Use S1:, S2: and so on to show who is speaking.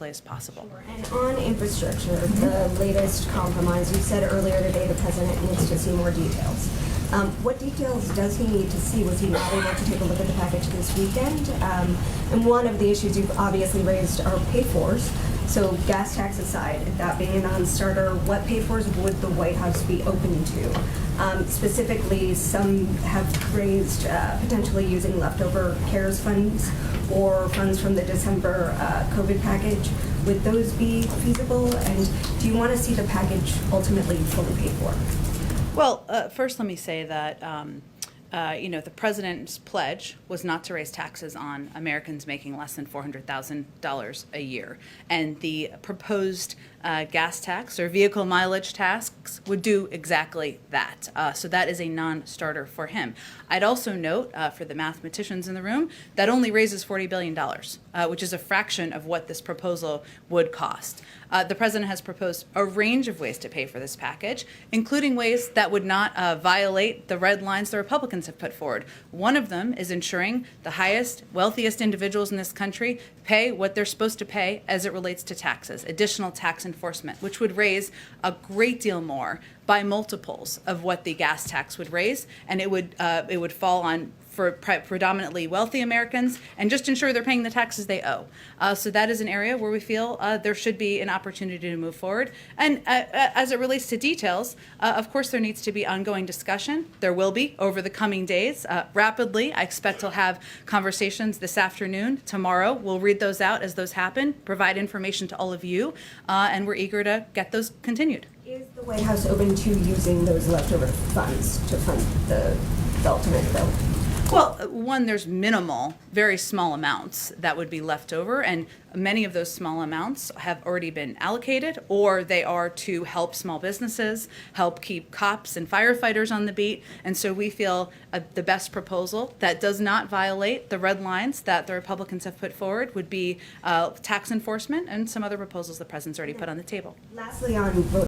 S1: quickly as possible.
S2: And on infrastructure, the latest compromise, you said earlier today the president needs to see more details. What details does he need to see? Was he not able to take a look at the package this weekend? And one of the issues you've obviously raised are pay-fors. So gas tax aside, that being a non-starter, what pay-fors would the White House be open to? Specifically, some have raised potentially using leftover CARES funds or funds from the December COVID package. Would those be feasible? And do you want to see the package ultimately fully paid for?
S1: Well, first let me say that the president's pledge was not to raise taxes on Americans making less than $400,000 a year. And the proposed gas tax or vehicle mileage tax would do exactly that. So that is a non-starter for him. I'd also note, for the mathematicians in the room, that only raises $40 billion, which is a fraction of what this proposal would cost. The president has proposed a range of ways to pay for this package, including ways that would not violate the red lines the Republicans have put forward. One of them is ensuring the highest, wealthiest individuals in this country pay what they're supposed to pay as it relates to taxes, additional tax enforcement, which would raise a great deal more by multiples of what the gas tax would raise, and it would fall on for predominantly wealthy Americans and just ensure they're paying the taxes they owe. So that is an area where we feel there should be an opportunity to move forward. And as it relates to details, of course there needs to be ongoing discussion. There will be over the coming days. Rapidly, I expect to have conversations this afternoon, tomorrow. We'll read those out as those happen, provide information to all of you, and we're eager to get those continued.
S2: Is the White House open to using those leftover funds to fund the ultimate bill?
S1: Well, one, there's minimal, very small amounts that would be left over, and many of those small amounts have already been allocated, or they are to help small businesses, help keep cops and firefighters on the beat. And so we feel the best proposal that does not violate the red lines that the Republicans have put forward would be tax enforcement and some other proposals the president's already put on the table.
S2: Lastly, on voter